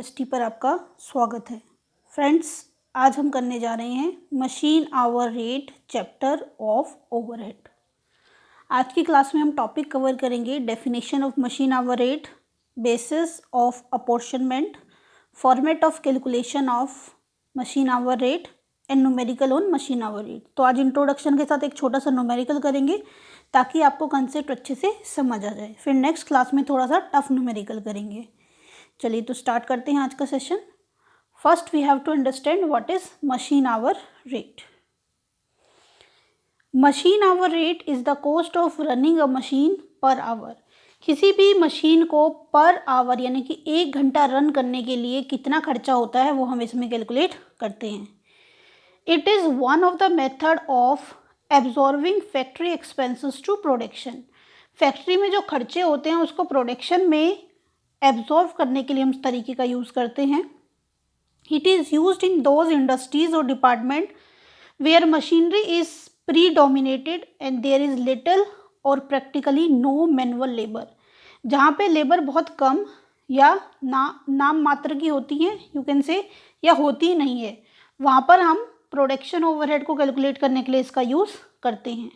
ST पर आपका स्वागत है। फ्रेंड्स, आज हम करने जा रहे हैं machine hour rate chapter of overhead. आज की क्लास में हम टॉपिक कवर करेंगे definition of machine hour rate, basis of apportionment, format of calculation of machine hour rate and numerical on machine hour rate. तो आज इंट्रोडक्शन के साथ एक छोटा सा न्यूमेरिकल करेंगे ताकि आपको कंसेप्ट अच्छे से समझ आ जाए। फिर नेक्स्ट क्लास में थोड़ा सा टफ न्यूमेरिकल करेंगे। चलिए तो स्टार्ट करते हैं आज का session. First we have to understand what is machine hour rate. Machine hour rate is the cost of running a machine per hour. किसी भी मशीन को पर आवर यानी कि 1 घंटा रन करने के लिए कितना खर्चा होता है वो हम इसमें कैलकुलेट करते हैं। It is one of the method of absorbing factory expenses to production. Factory में जो खर्चे होते हैं उसको प्रोडक्शन में एब्जॉर्व करने के लिए हम इस तरीके का यूज़ करते हैं। It is used in those industries और department where machinery is predominated and there is little और प्रैक्टिकली नो मैनुअल लेबर। जहाँ पे लेबर बहुत कम या नाम मात्र की होती हैं, यू कैन से, या होती ही नहीं है, वहाँ पर हम प्रोडक्शन ओवरहेड को कैलकुलेट करने के लिए इसका यूज़ करते हैं।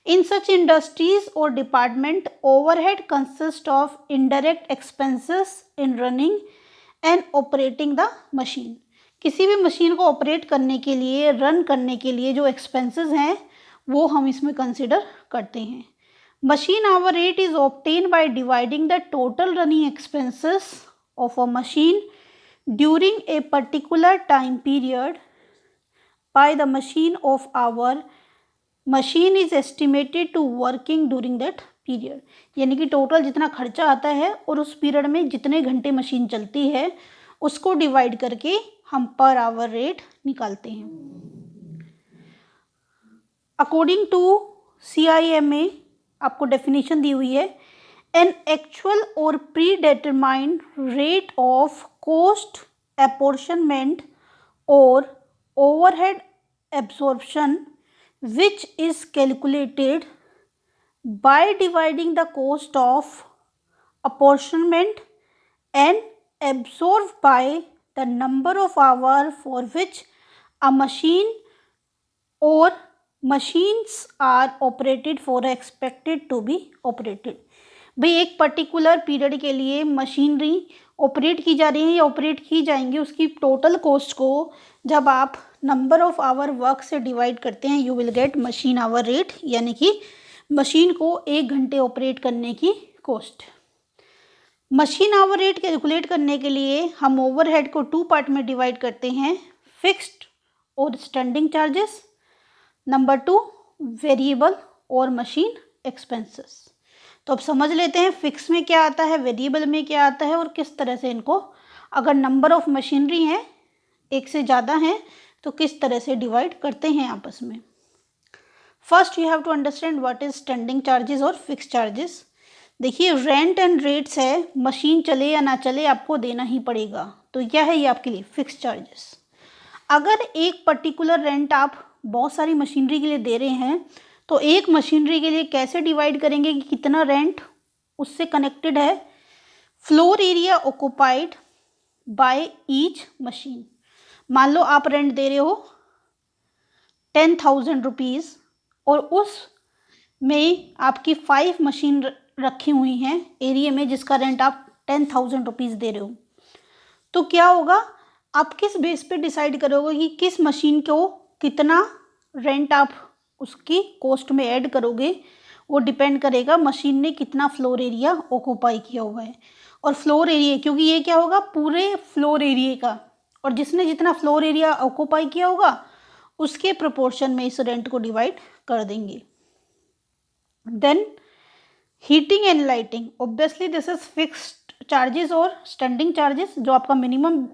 In such industries or department, overhead consists of indirect expenses in running and operating the machine. किसी भी मशीन को ऑपरेट करने के लिए, रन करने के लिए जो एक्सपेंसेस हैं वो हम इसमें कंसिडर करते हैं। Machine hour rate is obtain by dividing the total running expenses of a machine during a particular time period by the machine of hour machine is estimated to working during that period. यानी कि total जितना खर्चा आता है और उस period में जितने घंटे मशीन चलती है उसको डिवाइड करके हम पर आवर रेट निकालते हैं। अकॉर्डिंग टू CIMA आपको डेफिनेशन दी हुई है, एन एक्चुअल और predetermined rate of cost apportionment और overhead absorption which is calculated by dividing the cost of apportionment and absorbed by the number of hours for which a machine or machines are operated for expected to be operated। भाई एक particular period के लिए machinery operate की जा रही है या operate की जाएंगी, उसकी टोटल कॉस्ट को जब आप नंबर ऑफ आवर वर्क से डिवाइड करते हैं you will gate machine hour rate, यानी कि मशीन को 1 घंटे ऑपरेट करने की cost. Machine hour rate calculate करने के लिए हम ओवरहेड को 2 पार्ट में डिवाइड करते हैं, फिक्स्ड और स्टैंडिंग चार्जेस, नंबर 2 वेरिएबल और मशीन एक्सपेंसेस। तो अब समझ लेते हैं फिक्स में क्या आता है, वेरिएबल में क्या आता है और किस तरह से इनको, अगर नंबर ऑफ मशीनरी हैं 1 से ज़्यादा हैं तो किस तरह से डिवाइड करते हैं आपस में। First you have to understand what is standing charges और फिक्स चार्जेस। देखिए रेंट एंड रेट्स है, मशीन चले या ना चले आपको देना ही पड़ेगा, तो क्या है ये आपके लिए फिक्स चार्जेस। अगर एक पर्टिकुलर रेंट आप बहुत सारी मशीनरी के लिए दे रहे हैं तो एक मशीनरी के लिए कैसे डिवाइड करेंगे कि कितना रेंट उससे कनेक्टेड है, floor area occupied by each machine. मान लो आप रेंट दे रहे हो 10,000 रुपीज़ और उस में आपकी 5 मशीन रखी हुई हैं एरिया में जिसका रेंट आप 10,000 रुपीज़ दे रहे हो, तो क्या होगा, आप किस बेस पे डिसाइड करोगे कि किस मशीन को कितना रेंट आप उसकी कॉस्ट में ऐड करोगे, वो डिपेंड करेगा मशीन ने कितना फ्लोर एरिया ऑक्यूपाई किया हुआ है। और फ्लोर एरिया, क्योंकि ये क्या होगा पूरे फ्लोर एरिया का, और जिसने जितना फ्लोर एरिया ऑक्यूपाई किया होगा उसके प्रोपोर्शन में इस रेंट को डिवाइड कर देंगे। Then heating and lighting, obviously this is fixed charges और स्टैंडिंग चार्जेस। जो आपका मिनिमम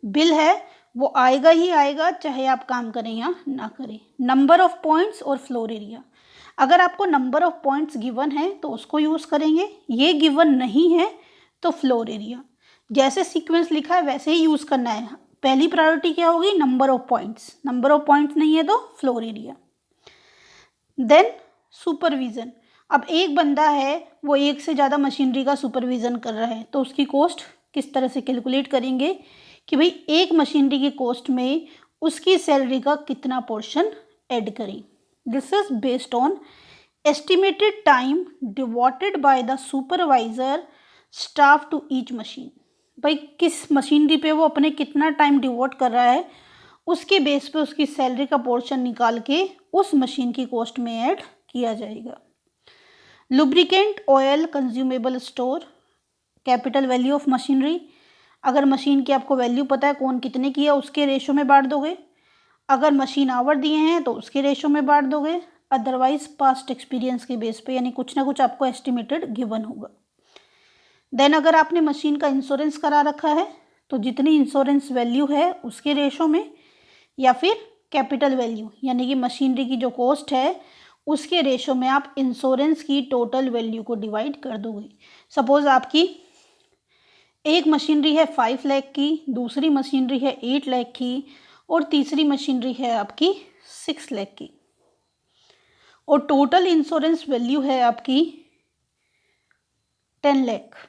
बिल है वो आएगा ही आएगा चाहे आप काम करें या ना करें। नंबर ऑफ पॉइंट्स और फ्लोर एरिया, अगर आपको नंबर ऑफ पॉइंट्स गिवन है तो उसको यूज़ करेंगे, ये गिवन नहीं है तो फ्लोर एरिया। जैसे सीक्वेंस लिखा है वैसे ही यूज़ करना है। पहली प्रायोरिटी क्या होगी, number of points, number of points नहीं है तो फ्लोर एरिया। देन सुपरविज़न, अब एक बंदा है वो 1 से ज़्यादा मशीनरी का सुपरविज़न कर रहा है तो उसकी कॉस्ट किस तरह से कैलकुलेट करेंगे कि भाई एक मशीनरी की कॉस्ट में उसकी सैलरी का कितना पोर्शन ऐड करें। This is based on estimated time devoted by the supervisor staff to each machine. भाई किस मशीनरी पे वो अपने कितना टाइम डिवोट कर रहा है, उसके बेस पे उसकी सैलरी का पोर्शन निकाल के उस मशीन की कॉस्ट में ऐड किया जाएगा। Lubricant, oil, consumable store, capital value of machinery. अगर मशीन की आपको वैल्यू पता है कौन कितने की है, उसके रेशो में बांट दोगे। अगर मशीन आवर दिए हैं तो उसके रेशो में बांट दोगे। अदरवाइज पास्ट एक्सपीरियंस के बेस पे, यानी कुछ ना कुछ आपको एस्टिमेटेड गिवन होगा। देन अगर आपने मशीन का इंश्योरेंस करा रखा है तो जितनी इंश्योरेंस वैल्यू है उसके रेशो में, या फिर कैपिटल वैल्यू यानी कि मशीनरी की जो कॉस्ट है उसके रेशो में आप इंश्योरेंस की टोटल वैल्यू को डिवाइड कर दोगे। सपोज आपकी एक मशीनरी है 5 लाख की, दूसरी मशीनरी है 8 लाख की और तीसरी मशीनरी है आपकी 6 लाख की, और टोटल इंश्योरेंस वैल्यू है आपकी 10 लाख।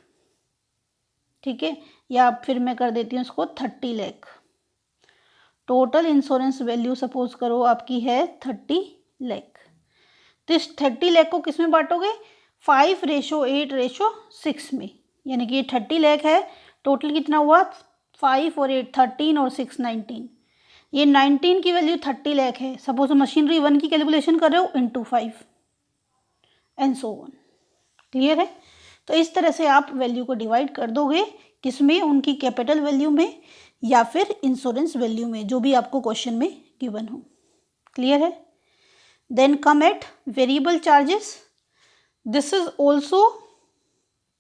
ठीक है, या फिर मैं कर देती हूँ उसको 30 lakh. Total insurance value suppose करो आपकी है 30 लाख। तो इस 30 लाख को किस में बांटोगे? 5:8:6 में, यानी कि ये 30 लाख है। टोटल कितना हुआ? 5 और 8 13 और 6 19। ये 19 की वैल्यू 30 लाख है। सपोज मशीनरी 1 की कैलकुलेशन कर रहे हो into 5 and so on. Clear है? तो इस तरह से आप वैल्यू को डिवाइड कर दोगे, किसमें? उनकी कैपिटल वैल्यू में या फिर इंश्योरेंस वैल्यू में, जो भी आपको क्वेश्चन में गिवन हो। क्लियर है? Then come at variable charges. This is also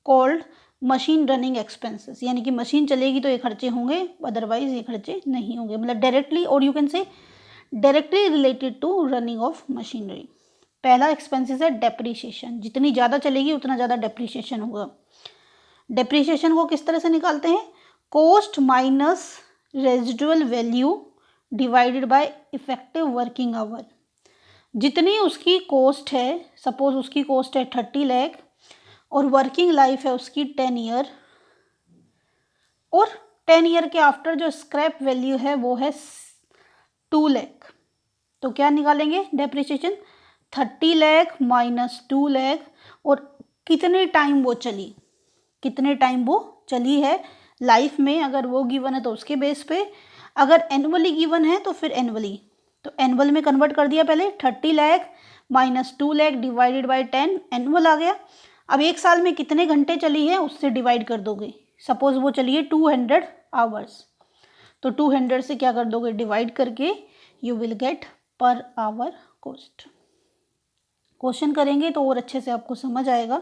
called machine running expenses, यानी कि मशीन चलेगी तो ये खर्चे होंगे, अदरवाइज ये खर्चे नहीं होंगे। मतलब डायरेक्टली, और you can say directly related to running of machinery. पहला एक्सपेंसेस है डेप्रीशिएशन। जितनी ज़्यादा चलेगी उतना ज़्यादा डेप्रीशिएशन होगा। डेप्रीशिएशन को किस तरह से निकालते हैं? Cost minus residual value divided by effective working hour. जितनी उसकी कॉस्ट है, सपोज उसकी कॉस्ट है 30 लाख और वर्किंग लाइफ है उसकी 10 ईयर, और 10 ईयर के आफ्टर जो स्क्रैप वैल्यू है वो है 2 लाख। तो क्या निकालेंगे डेप्रिसिएशन? 30 लाख माइनस 2 लाख, और कितने टाइम वो चली, कितने टाइम वो चली है लाइफ में। अगर वो गिवन है तो उसके बेस पे, अगर एनुअली गिवन है तो फिर एनुअली। तो एनुअल में कन्वर्ट कर दिया पहले, 30 lakh minus 2 lakh divided by 10 annual आ गया। अब एक साल में कितने घंटे चली है उससे डिवाइड कर दोगे। सपोज वो चली है 200 आवर्स, तो 200 से क्या कर दोगे? डिवाइड करके you will get per our cost. Question करेंगे तो और अच्छे से आपको समझ आएगा,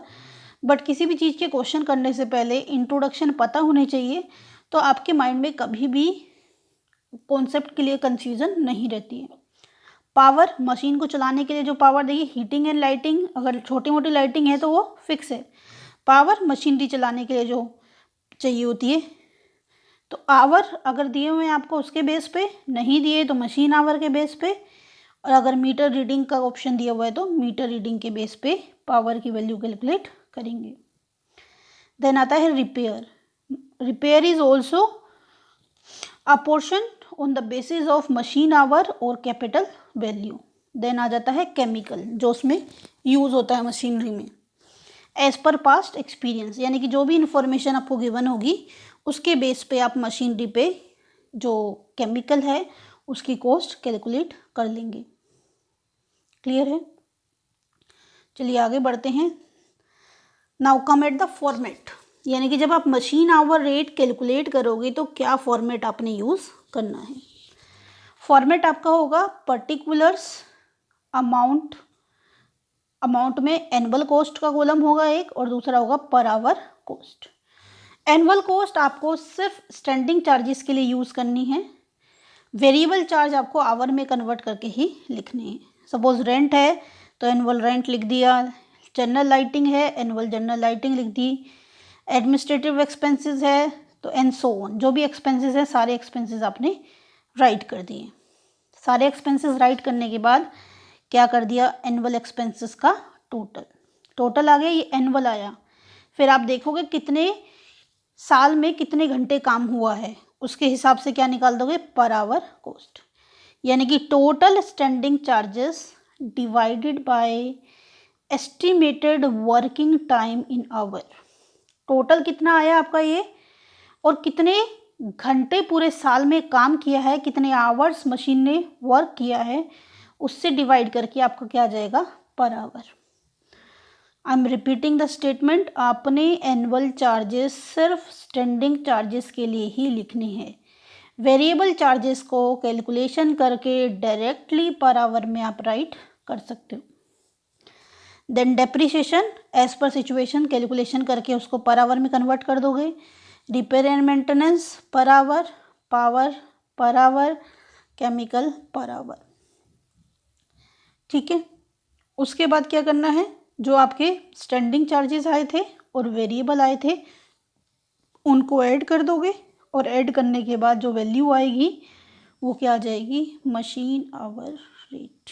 बट किसी भी चीज़ के क्वेश्चन करने से पहले इंट्रोडक्शन पता होनी चाहिए, तो आपके माइंड में कभी भी कॉन्सेप्ट के लिए कंफ्यूजन नहीं रहती है। पावर, मशीन को चलाने के लिए जो पावर देगी, हीटिंग एंड लाइटिंग, अगर छोटी मोटी लाइटिंग है तो वो फिक्स है। पावर मशीनरी चलाने के लिए जो चाहिए होती है, तो आवर अगर दिए हुए हैं आपको उसके बेस पे, नहीं दिए तो मशीन आवर के बेस पे, और अगर मीटर रीडिंग का ऑप्शन दिया हुआ है तो मीटर रीडिंग के बेस पे पावर की वैल्यू कैलकुलेट करेंगे। देन आता है repair. Repair is also a portion on the basis of machine our और कैपिटल वैल्यू। देन आ जाता है केमिकल, जो उसमें यूज़ होता है मशीनरी में, एज पर पास्ट एक्सपीरियंस, यानी कि जो भी इंफॉर्मेशन आपको गिवन होगी उसके बेस पे आप मशीनरी पे जो केमिकल है उसकी कॉस्ट कैलकुलेट कर लेंगे। क्लियर है? चलिए आगे बढ़ते हैं। Now come at the format, यानी कि जब आप मशीन आवर रेट कैलकुलेट करोगे तो क्या फॉर्मेट आपने यूज़ करना है। फॉर्मेट आपका होगा पर्टिकुलर्स अमाउंट, अमाउंट में एनुअल कॉस्ट का कॉलम होगा एक, और दूसरा होगा per hour cost. Annual cost आपको सिर्फ स्टैंडिंग चार्जेस के लिए यूज़ करनी है। वेरिएबल चार्ज आपको आवर में कन्वर्ट करके ही लिखने हैं। सपोज रेंट है तो एनुअल रेंट लिख दिया, जनरल लाइटिंग है एनुअल जनरल लाइटिंग लिख दी, एडमिनिस्ट्रेटिव एक्सपेंसेस है तो एंड सो ऑन, जो भी एक्सपेंसेस है सारे एक्सपेंसेस आपने राइट कर दिए। सारे एक्सपेंसेस राइट करने के बाद क्या कर दिया? एनुअल एक्सपेंसेस का टोटल, टोटल आ गया, ये एनुअल आया। फिर आप देखोगे कितने साल में कितने घंटे काम हुआ है उसके हिसाब से क्या निकाल दोगे, पर आवर कॉस्ट। यानी कि total standing charges divided by estimated working time in hour. Total कितना आया आपका ये, और कितने घंटे पूरे साल में काम किया है, कितने आवर्स मशीन ने वर्क किया है, उससे डिवाइड करके आपका क्या आ जाएगा, per hour. I am repeating the statement, आपने एनुअल चार्जेस सिर्फ स्टैंडिंग चार्जेस के लिए ही लिखने हैं। वेरिएबल चार्जेस को कैलकुलेशन करके डायरेक्टली पर आवर में आप राइट कर सकते हो। Then depreciation as per situation calculation करके उसको पर आवर में कन्वर्ट कर दोगे। Repair and maintenance per hour, power per hour, chemical per hour. ठीक है, उसके बाद क्या करना है, जो आपके स्टैंडिंग चार्जेस आए थे और वेरिएबल आए थे उनको ऐड कर दोगे, और ऐड करने के बाद जो वैल्यू आएगी वो क्या आ जाएगी, मशीन आवर रेट।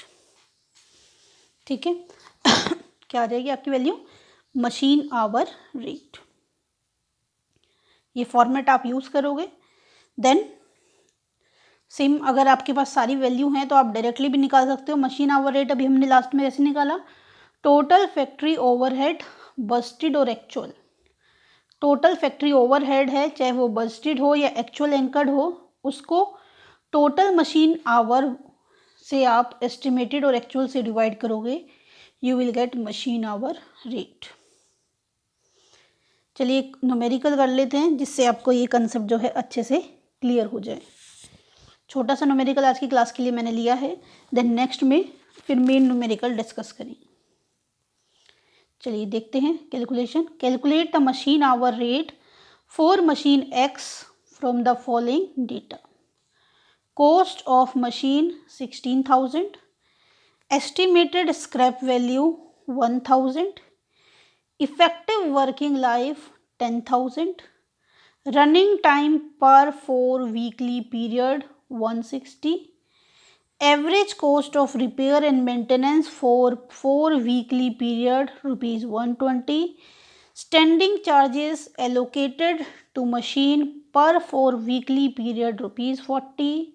ठीक है क्या आ जाएगी आपकी वैल्यू, मशीन आवर रेट। ये फॉर्मेट आप यूज़ करोगे। देन सेम, अगर आपके पास सारी वैल्यू हैं तो आप डायरेक्टली भी निकाल सकते हो। मशीन आवर रेट अभी हमने लास्ट में ऐसे निकाला, टोटल फैक्ट्री ओवरहेड बस्टेड और एक्चुअल। टोटल फैक्ट्री ओवरहेड है, चाहे वो बस्टेड हो या एक्चुअल एंकर्ड हो, उसको टोटल मशीन आवर से आप एस्टिमेटेड और एक्चुअल से डिवाइड करोगे, you will gate machine hour rate. चलिए एक न्यूमेरिकल कर लेते हैं जिससे आपको ये कंसेप्ट जो है अच्छे से क्लियर हो जाए। छोटा सा न्यूमेरिकल आज की क्लास के लिए मैंने लिया है, देन नेक्स्ट में फिर मेन न्यूमेरिकल डिस्कस करें। चलिए देखते हैं calculation. Calculate the machine hour rate for machine X from the following data. Cost of machine 16,000, estimated scrap value 1,000, effective working life 10,000, running time per 4 weekly period 160, average cost of repair and maintenance for 4 weekly period rupees 120, standing charges allocated to machine per 4 weekly period rupees 40,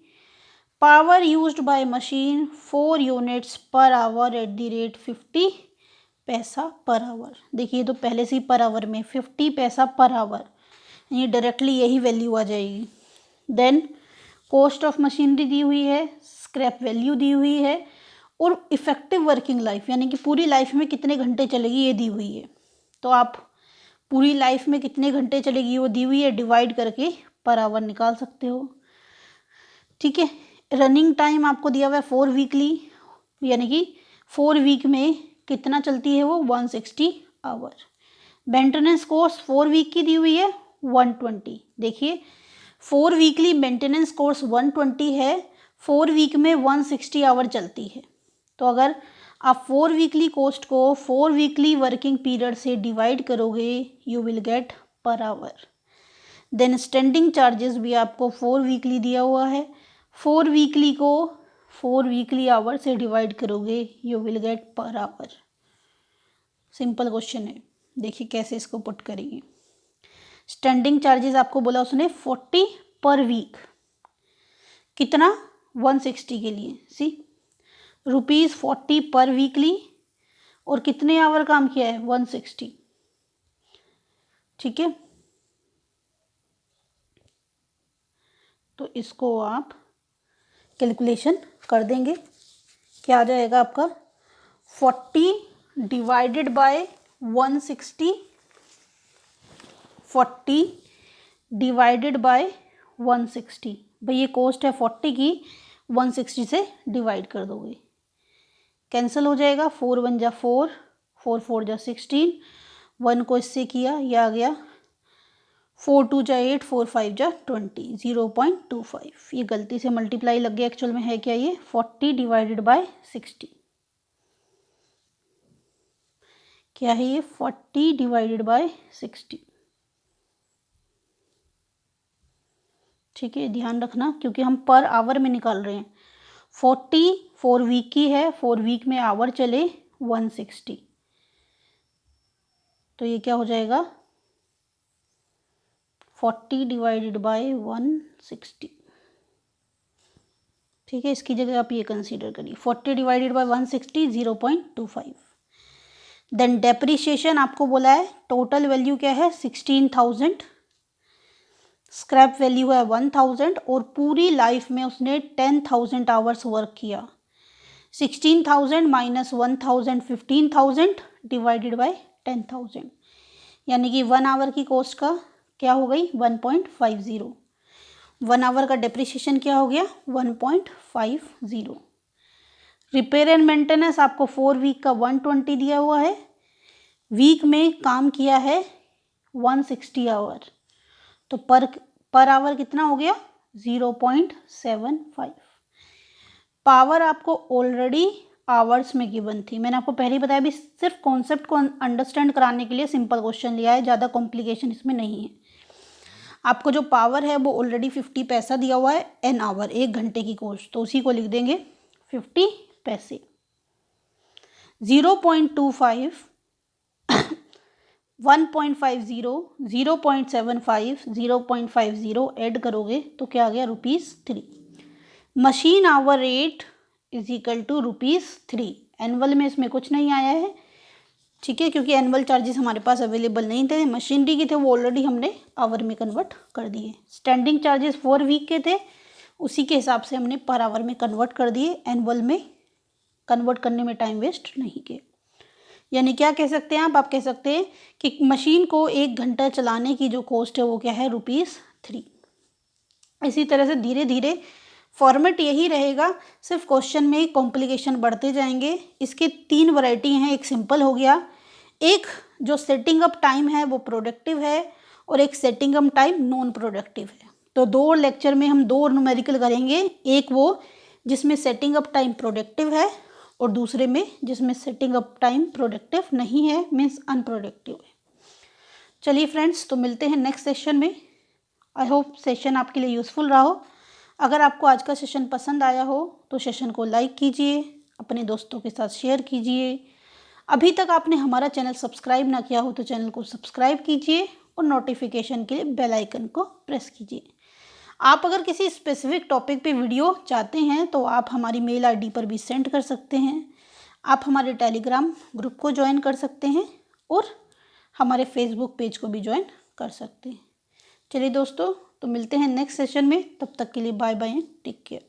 power used by machine 4 units per hour at the rate 50 पैसा per hour. देखिए तो पहले से ही पर hour में 50 पैसा per hour, ये directly यही वैल्यू आ जाएगी। देन कॉस्ट ऑफ मशीनरी दी हुई है, स्क्रैप वैल्यू दी हुई है, और इफेक्टिव वर्किंग लाइफ यानी कि पूरी लाइफ में कितने घंटे चलेगी ये दी हुई है। तो आप पूरी लाइफ में कितने घंटे चलेगी वो दी हुई है, डिवाइड करके पर आवर निकाल सकते हो। ठीक है, रनिंग टाइम आपको दिया हुआ है 4 वीकली, यानी कि 4 वीक में कितना चलती है वो 160 आवर। मेंटेनेंस कॉस्ट 4 वीक की दी हुई है 120। देखिए 4 वीकली मेंटेनेंस कोर्स 120 है, 4 वीक में 160 आवर चलती है। तो अगर आप 4 वीकली कॉस्ट को 4 वीकली वर्किंग पीरियड से डिवाइड करोगे, you will get per hour. Then standing charges भी आपको 4 वीकली दिया हुआ है, 4 वीकली को 4 वीकली आवर से डिवाइड करोगे, you will get per our. Simple question है, देखिए कैसे इसको पुट करेंगे। स्टैंडिंग चार्जेस आपको बोला उसने 40 पर वीक, कितना 160 के लिए, सी रुपीज़ 40 पर वीकली, और कितने आवर काम किया है 160। ठीक है, तो इसको आप कैलकुलेशन कर देंगे, क्या आ जाएगा आपका 40 डिवाइडेड बाय 160, 40 डिवाइडेड बाय 160। भाई ये कॉस्ट है 40 की, 160 से डिवाइड कर दोगे, कैंसिल हो जाएगा, 4 1 जा 4, 4 4 जा 16, 1 को इससे किया, ये आ गया 4 2 जा 8, 4 5 जा 20, 0.25। ये गलती से मल्टीप्लाई लग गया, एक्चुअल में है क्या ये 40 डिवाइडेड बाय 60, क्या है ये 40 डिवाइडेड बाय 60। ठीक है, ध्यान रखना क्योंकि हम पर आवर में निकाल रहे हैं। 40 4 वीक की है, 4 वीक में आवर चले 160, तो ये क्या हो जाएगा 40 डिवाइडेड बाय 160, ठीक है। इसकी जगह आप ये कंसीडर करिए 40 डिवाइडेड बाय 160 0.25। देन डेप्रिसिएशन आपको बोला है, टोटल वैल्यू क्या है 16,000, स्क्रैप वैल्यू है 1,000 और पूरी लाइफ में उसने 10,000 आवर्स वर्क किया। 16,000 माइनस 1,000 15,000 डिवाइडेड बाय 10,000, यानी कि 1 आवर की कॉस्ट का क्या हो गई 1.50। 1 आवर का डेप्रिसिएशन क्या हो गया 1.50। रिपेयर एंड मेंटेनेंस आपको 4 वीक का 120 दिया हुआ है, वीक में काम किया है 160 आवर, तो पर आवर कितना हो गया 0.75। पावर आपको ऑलरेडी आवर्स में गिवन थी, मैंने आपको पहले ही बताया, भी सिर्फ कॉन्सेप्ट को अंडरस्टैंड कराने के लिए सिंपल क्वेश्चन लिया है, ज़्यादा कॉम्प्लिकेशन इसमें नहीं है। आपको जो पावर है वो ऑलरेडी 50 पैसा दिया हुआ है एन आवर, 1 घंटे की कॉस्ट, तो उसी को लिख देंगे 50 पैसे। 0.25 1.50 0.75 0.50 ऐड करोगे तो क्या आ गया ₹3। Machine hour rate is equal to ₹3। Annual में इसमें कुछ नहीं आया है, ठीक है, क्योंकि एनुअल चार्जेस हमारे पास अवेलेबल नहीं थे, मशीनरी के थे वो ऑलरेडी हमने आवर में कन्वर्ट कर दिए। स्टैंडिंग चार्जेस 4 वीक के थे, उसी के हिसाब से हमने पर आवर में कन्वर्ट कर दिए, एनुअल में कन्वर्ट करने में टाइम वेस्ट नहीं किए। यानी क्या कह सकते हैं आप कह सकते हैं कि मशीन को 1 घंटा चलाने की जो कॉस्ट है वो क्या है ₹3। इसी तरह से धीरे धीरे फॉर्मेट यही रहेगा, सिर्फ क्वेश्चन में कॉम्प्लिकेशन बढ़ते जाएंगे। इसके 3 वैरायटी हैं, एक सिंपल हो गया, एक जो सेटिंग अप टाइम है वो प्रोडक्टिव है, और एक setting up time non productive है। तो 2 लेक्चर में हम 2 न्यूमेरिकल करेंगे, एक वो जिसमें सेटिंग अप टाइम प्रोडक्टिव है और दूसरे में जिसमें सेटिंग अप टाइम प्रोडक्टिव नहीं है, मीन्स अनप्रोडक्टिव है। चलिए फ्रेंड्स, तो मिलते हैं नेक्स्ट सेशन में। आई होप सेशन आपके लिए यूज़फुल रहा हो। अगर आपको आज का सेशन पसंद आया हो तो सेशन को लाइक कीजिए, अपने दोस्तों के साथ शेयर कीजिए। अभी तक आपने हमारा चैनल सब्सक्राइब ना किया हो तो चैनल को सब्सक्राइब कीजिए और नोटिफिकेशन के लिए बेल आइकन को प्रेस कीजिए। आप अगर किसी स्पेसिफिक टॉपिक पे वीडियो चाहते हैं तो आप हमारी मेल आईडी पर भी सेंड कर सकते हैं। आप हमारे टेलीग्राम ग्रुप को ज्वाइन कर सकते हैं और हमारे फेसबुक पेज को भी ज्वाइन कर सकते हैं। चलिए दोस्तों, तो मिलते हैं नेक्स्ट सेशन में, तब तक के लिए बाय बाय, टेक केयर।